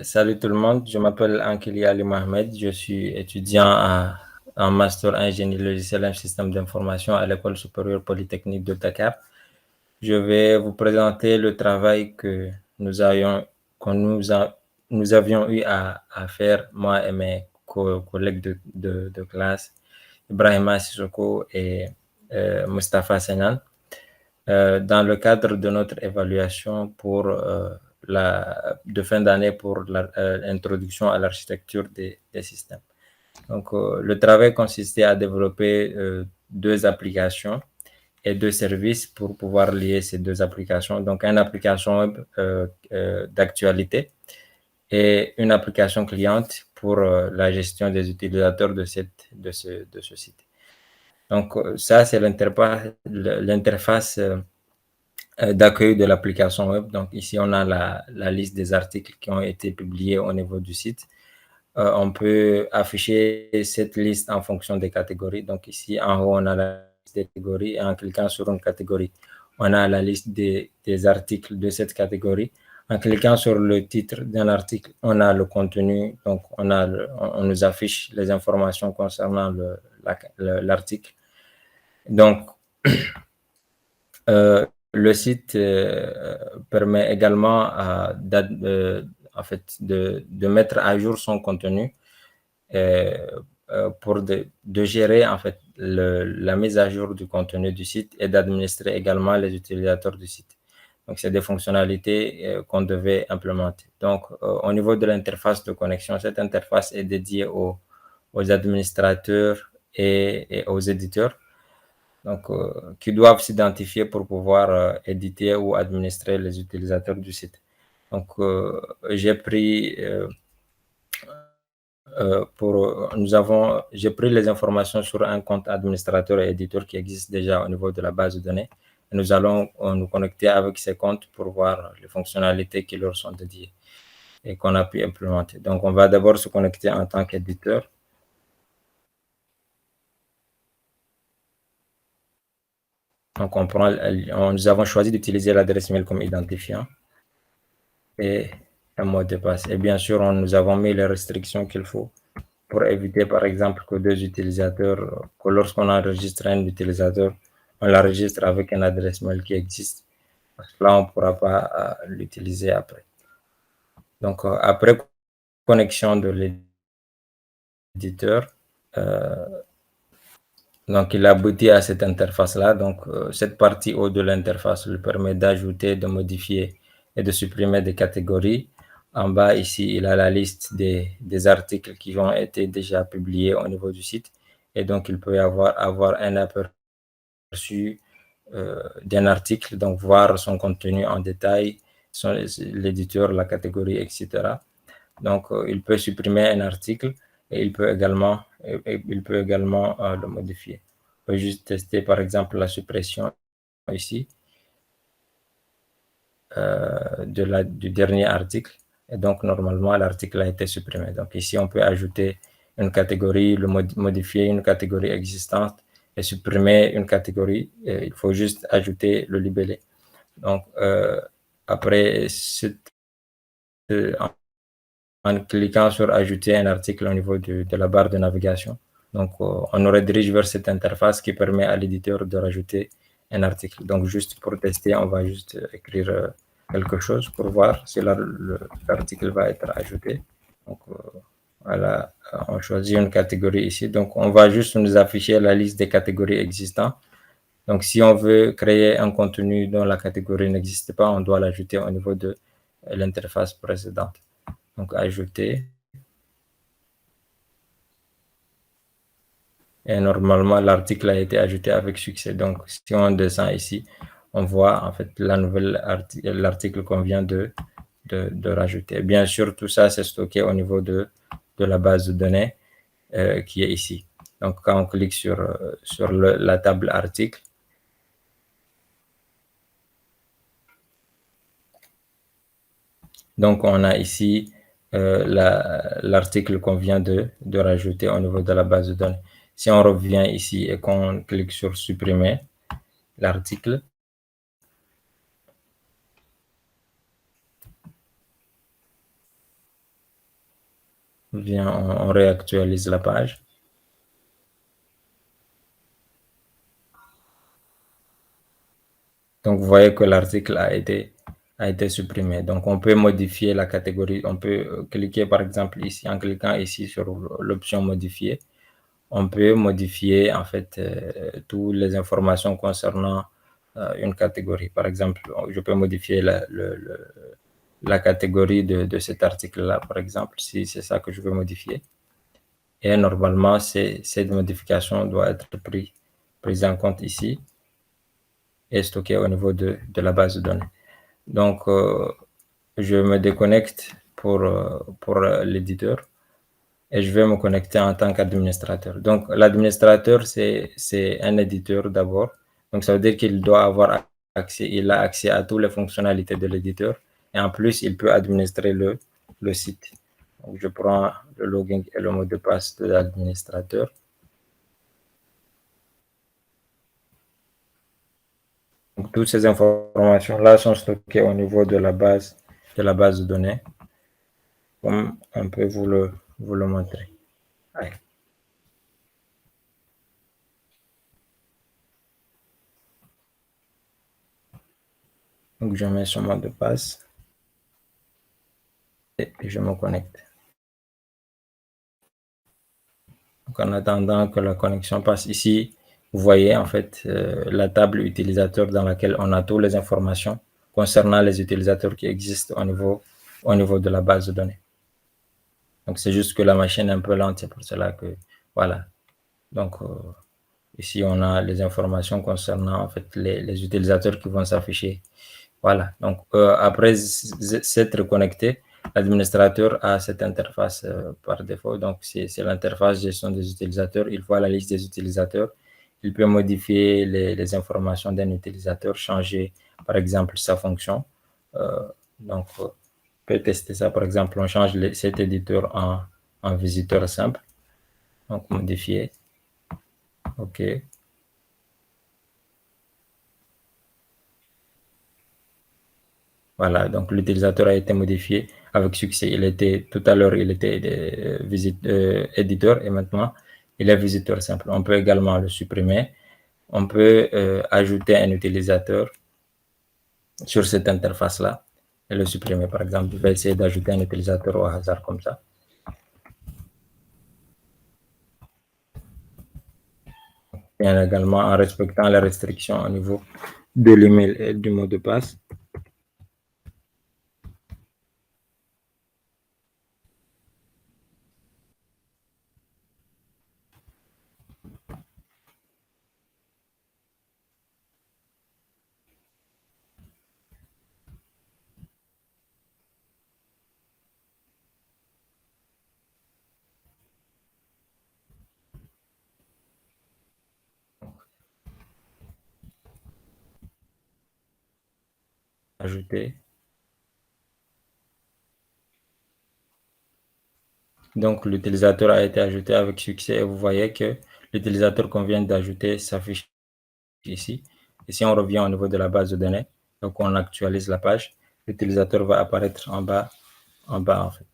Salut tout le monde, je m'appelle Ankeli Ali Mohamed, je suis étudiant en master ingénierie logicielle et système d'information à l'École supérieure polytechnique de Dakar. Je vais vous présenter le travail que nous avions, que nous, a- nous avions eu à faire, moi et mes collègues de classe, Ibrahima Sissoko et Mustafa Senan, dans le cadre de notre évaluation pour de fin d'année pour l'introduction à l'architecture des systèmes. Donc, le travail consistait à développer deux applications et deux services pour pouvoir lier ces deux applications. Donc, une application web d'actualité et une application cliente pour la gestion des utilisateurs de ce site. Donc, ça, c'est l'interface d'accueil de l'application web. Donc, ici, on a la liste des articles qui ont été publiés au niveau du site. On peut afficher cette liste en fonction des catégories. Donc, ici, en haut, on a la liste des catégories et en cliquant sur une catégorie, on a la liste des articles de cette catégorie. En cliquant sur le titre d'un article, on a le contenu. Donc, on nous affiche les informations concernant l'article. Donc, le site permet également en fait, de mettre à jour son contenu euh, pour de gérer en fait la mise à jour du contenu du site et d'administrer également les utilisateurs du site. Donc, c'est des fonctionnalités qu'on devait implémenter. Donc, au niveau de l'interface de connexion, cette interface est dédiée aux administrateurs et aux éditeurs, donc, qui doivent s'identifier pour pouvoir éditer ou administrer les utilisateurs du site. Donc, j'ai pris les informations sur un compte administrateur et éditeur qui existe déjà au niveau de la base de données. Et nous allons nous connecter avec ces comptes pour voir les fonctionnalités qui leur sont dédiées et qu'on a pu implémenter. Donc, on va d'abord se connecter en tant qu'éditeur. Donc, nous avons choisi d'utiliser l'adresse mail comme identifiant et un mot de passe. Et bien sûr, nous avons mis les restrictions qu'il faut pour éviter, par exemple, que deux utilisateurs, que lorsqu'on enregistre un utilisateur, on l'enregistre avec une adresse mail qui existe. Parce que là, on ne pourra pas l'utiliser après. Donc, après connexion de l'éditeur, euh, donc il aboutit à cette interface-là. Donc, cette partie haut de l'interface lui permet d'ajouter, de modifier et de supprimer des catégories. En bas, ici, il a la liste des articles qui ont été déjà publiés au niveau du site. Et donc, il peut avoir un aperçu d'un article, donc voir son contenu en détail, l'éditeur, la catégorie, etc. Donc, il peut supprimer un article et il peut également le modifier. On peut juste tester, par exemple, la suppression ici du dernier article. Et donc, normalement, l'article a été supprimé. Donc, ici, on peut ajouter une catégorie, modifier une catégorie existante et supprimer une catégorie. Et il faut juste ajouter le libellé. Donc, après, en cliquant sur ajouter un article au niveau de la barre de navigation. Donc, on nous redirige vers cette interface qui permet à l'éditeur de rajouter un article. Donc, juste pour tester, on va juste écrire quelque chose pour voir si l'article va être ajouté. Donc, voilà, on choisit une catégorie ici. Donc, on va juste nous afficher la liste des catégories existantes. Donc, si on veut créer un contenu dont la catégorie n'existe pas, on doit l'ajouter au niveau de l'interface précédente. Donc, ajouter. Et normalement, l'article a été ajouté avec succès. Donc, si on descend ici, on voit en fait l'article qu'on vient de rajouter. Bien sûr, tout ça, c'est stocké au niveau de la base de données qui est ici. Donc, quand on clique sur la table article, donc on a ici l'article qu'on vient de rajouter au niveau de la base de données. Si on revient ici et qu'on clique sur supprimer l'article, Bien, on réactualise la page. Donc, vous voyez que l'article a été supprimé. Donc, on peut modifier la catégorie. On peut cliquer, par exemple, ici, en cliquant ici sur l'option modifier. On peut modifier, en fait, toutes les informations concernant une catégorie. Par exemple, je peux modifier la catégorie de cet article-là, par exemple, si c'est ça que je veux modifier. Et normalement, cette modification doit être prise en compte ici et stockée au niveau de la base de données. Donc, je me déconnecte pour l'éditeur et je vais me connecter en tant qu'administrateur. Donc, l'administrateur, c'est un éditeur d'abord. Donc, ça veut dire qu'il doit avoir accès, il a accès à toutes les fonctionnalités de l'éditeur et en plus, il peut administrer le site. Donc, je prends le login et le mot de passe de l'administrateur. Donc, toutes ces informations-là sont stockées au niveau de la base de données, comme on peut vous le montrer. Ouais. Donc, je mets son mot de passe et je me connecte. Donc, en attendant que la connexion passe ici, vous voyez en fait la table utilisateur dans laquelle on a toutes les informations concernant les utilisateurs qui existent au niveau de la base de données. Donc, c'est juste que la machine est un peu lente, c'est pour cela que, voilà. Donc, ici, on a les informations concernant en fait les utilisateurs qui vont s'afficher. Voilà. Donc, après s'être connecté, l'administrateur a cette interface par défaut. Donc, c'est l'interface gestion des utilisateurs. Il voit la liste des utilisateurs. Il peut modifier les informations d'un utilisateur, changer, par exemple, sa fonction. Donc, on peut tester ça. Par exemple, on change cet éditeur en visiteur simple. Donc, modifier. OK. Voilà, donc l'utilisateur a été modifié avec succès. Tout à l'heure, il était éditeur et maintenant, il est visiteur simple. On peut également le supprimer. On peut ajouter un utilisateur sur cette interface-là et le supprimer. Par exemple, je vais essayer d'ajouter un utilisateur au hasard comme ça. Et également en respectant les restrictions au niveau de l'email et du mot de passe. Ajouter. Donc, l'utilisateur a été ajouté avec succès et vous voyez que l'utilisateur qu'on vient d'ajouter s'affiche ici. Et si on revient au niveau de la base de données, donc on actualise la page, l'utilisateur va apparaître en bas en fait.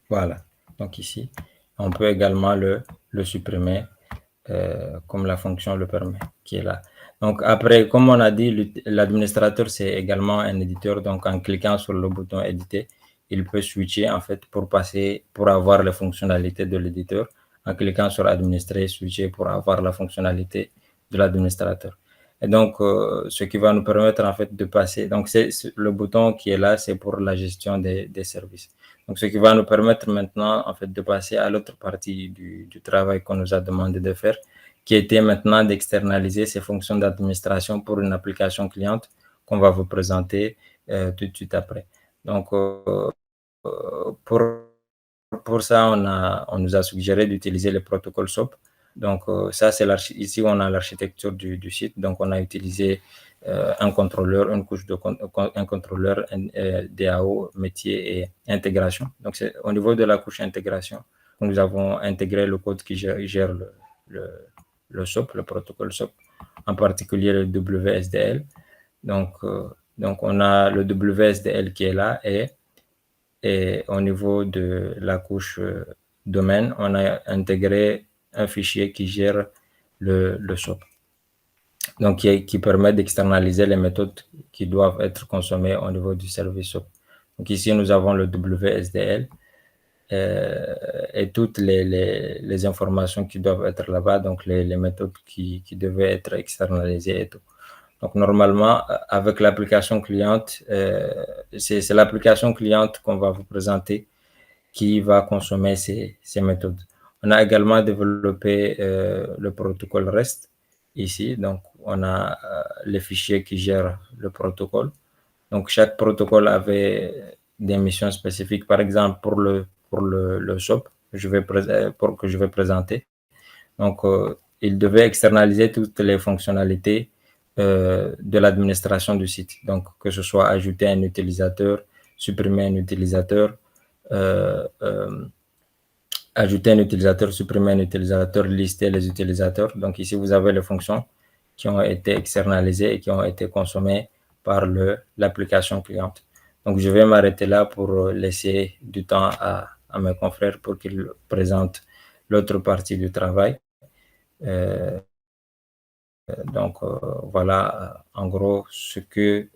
Voilà. Donc ici, on peut également le supprimer comme la fonction le permet, qui est là. Donc après, comme on a dit, l'administrateur, c'est également un éditeur. Donc en cliquant sur le bouton éditer, il peut switcher en fait pour avoir les fonctionnalités de l'éditeur. En cliquant sur administrer, switcher pour avoir la fonctionnalité de l'administrateur. Et donc, ce qui va nous permettre en fait de passer, donc c'est le bouton qui est là, c'est pour la gestion des services. Donc, ce qui va nous permettre maintenant en fait de passer à l'autre partie du travail qu'on nous a demandé de faire, qui était maintenant d'externaliser ces fonctions d'administration pour une application cliente qu'on va vous présenter tout de suite après. Donc, pour ça, on nous a suggéré d'utiliser le protocole SOAP. Donc, ça, c'est ici, on a l'architecture du site. Donc, on a utilisé un contrôleur, une couche un contrôleur, DAO, métier et intégration. Donc, c'est au niveau de la couche intégration, nous avons intégré le code qui gère le SOAP, le protocole SOAP, en particulier le WSDL. Donc, Donc, on a le WSDL qui est là et au niveau de la couche domaine, on a intégré un fichier qui gère le SOAP. Donc, qui permet d'externaliser les méthodes qui doivent être consommées au niveau du service SOAP. Donc, ici, nous avons le WSDL et toutes les informations qui doivent être là-bas, donc les méthodes qui devaient être externalisées et tout. Donc, normalement, avec l'application cliente, c'est l'application cliente qu'on va vous présenter qui va consommer ces méthodes. On a également développé le protocole REST ici. Donc, on a les fichiers qui gèrent le protocole. Donc, chaque protocole avait des missions spécifiques. Par exemple, pour le SOAP que je vais présenter. Donc, il devait externaliser toutes les fonctionnalités de l'administration du site. Donc, que ce soit ajouter un utilisateur, supprimer un utilisateur, euh, euh, ajouter un utilisateur, supprimer un utilisateur, lister les utilisateurs. Donc, ici, vous avez les fonctions qui ont été externalisées et qui ont été consommées par l'application cliente. Donc, je vais m'arrêter là pour laisser du temps à mes confrères pour qu'ils présentent l'autre partie du travail. Euh, donc, voilà en gros ce que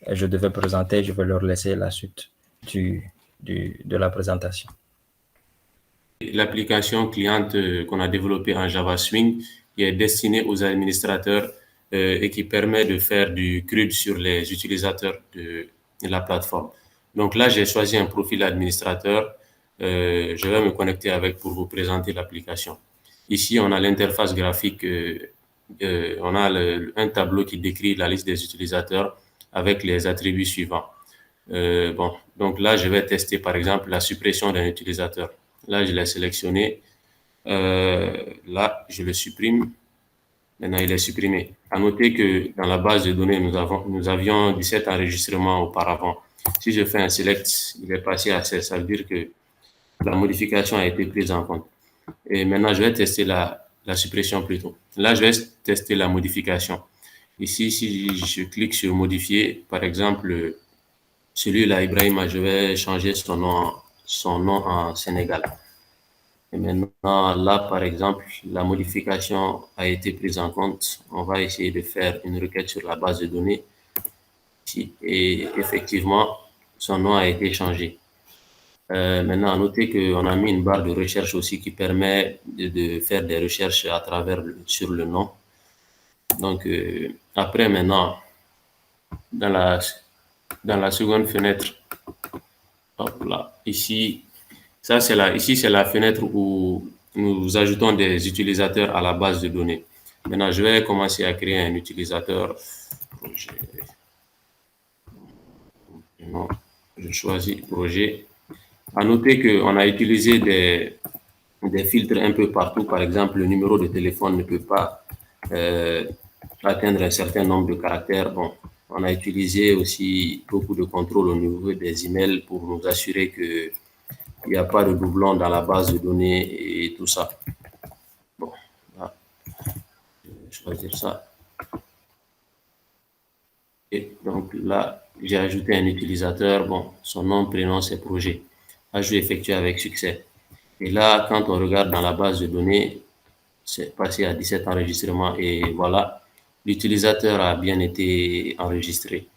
je devais présenter. Je vais leur laisser la suite de la présentation. L'application cliente qu'on a développée en Java Swing qui est destinée aux administrateurs et qui permet de faire du CRUD sur les utilisateurs de la plateforme. Donc là, j'ai choisi un profil administrateur. Je vais me connecter avec pour vous présenter l'application. Ici, on a l'interface graphique. On a un tableau qui décrit la liste des utilisateurs avec les attributs suivants. Bon, donc là, je vais tester par exemple la suppression d'un utilisateur. Là, je l'ai sélectionné. Là, je le supprime. Maintenant, il est supprimé. À noter que dans la base de données, nous avions 17 enregistrements auparavant. Si je fais un select, il est passé à 16. Ça veut dire que la modification a été prise en compte. Et maintenant, je vais tester la suppression plutôt. Là, je vais tester la modification. Ici, si je clique sur modifier, par exemple, celui-là, Ibrahima, je vais changer son nom en Sénégal. Et maintenant, là, par exemple, la modification a été prise en compte. On va essayer de faire une requête sur la base de données. Et effectivement, son nom a été changé. Maintenant, à noter qu'on a mis une barre de recherche aussi qui permet de faire des recherches à travers sur le nom. Donc, après, maintenant, dans la seconde fenêtre, hop là, ici, ici, c'est la fenêtre où nous ajoutons des utilisateurs à la base de données. Maintenant, je vais commencer à créer un utilisateur. Non, je choisis projet. À noter qu'on a utilisé des filtres un peu partout. Par exemple, le numéro de téléphone ne peut pas atteindre un certain nombre de caractères. Bon, on a utilisé aussi beaucoup de contrôles au niveau des emails pour nous assurer que il n'y a pas de doublon dans la base de données et tout ça. Bon, là, je vais choisir ça. Et donc là, j'ai ajouté un utilisateur. Bon, son nom, prénom, c'est projet. Ajout effectué avec succès. Et là, quand on regarde dans la base de données, c'est passé à 17 enregistrements et voilà, l'utilisateur a bien été enregistré.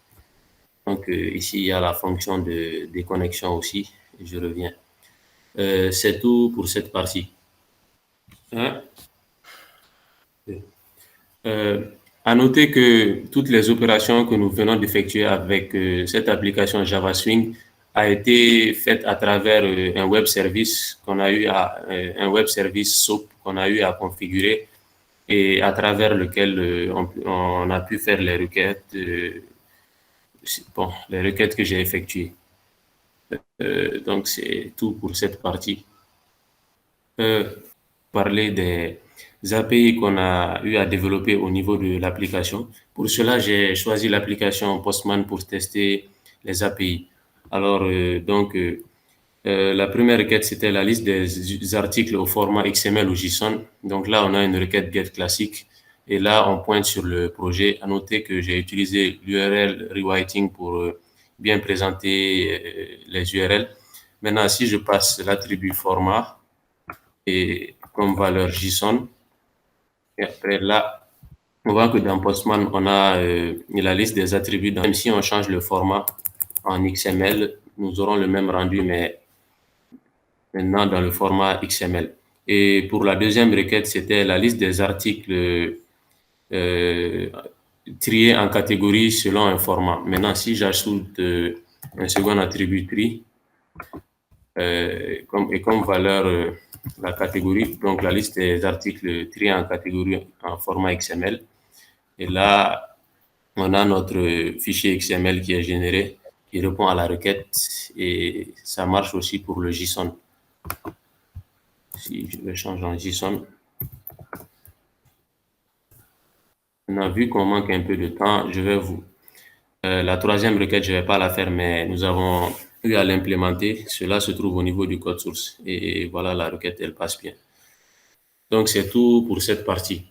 Donc ici, il y a la fonction de déconnexion aussi. Je reviens. C'est tout pour cette partie. Hein? À noter que toutes les opérations que nous venons d'effectuer avec cette application Java Swing a été faite à travers un web service un web service SOAP qu'on a eu à configurer et à travers lequel on a pu faire les requêtes, les requêtes que j'ai effectuées. Donc c'est tout pour cette partie. Parler des API qu'on a eu à développer au niveau de l'application. Pour cela, j'ai choisi l'application Postman pour tester les API. Alors, la première requête, c'était la liste des articles au format XML ou JSON. Donc là, on a une requête GET classique. Et là, on pointe sur le projet. À noter que j'ai utilisé l'URL rewriting pour bien présenter les URL. Maintenant, si je passe l'attribut format et comme valeur JSON, et après là, on voit que dans Postman, on a la liste des attributs. Même si on change le format en XML, nous aurons le même rendu, mais maintenant dans le format XML. Et pour la deuxième requête, c'était la liste des articles triés en catégories selon un format. Maintenant, si j'ajoute un second attribut tri comme valeur la catégorie, donc la liste des articles triés en catégorie en format XML. Et là, on a notre fichier XML qui est généré, qui répond à la requête, et ça marche aussi pour le JSON. Si je le change en JSON. Maintenant, vu qu'on manque un peu de temps, je vais vous... la troisième requête, je ne vais pas la faire, mais nous avons eu à l'implémenter. Cela se trouve au niveau du code source. Et voilà, la requête, elle passe bien. Donc, c'est tout pour cette partie.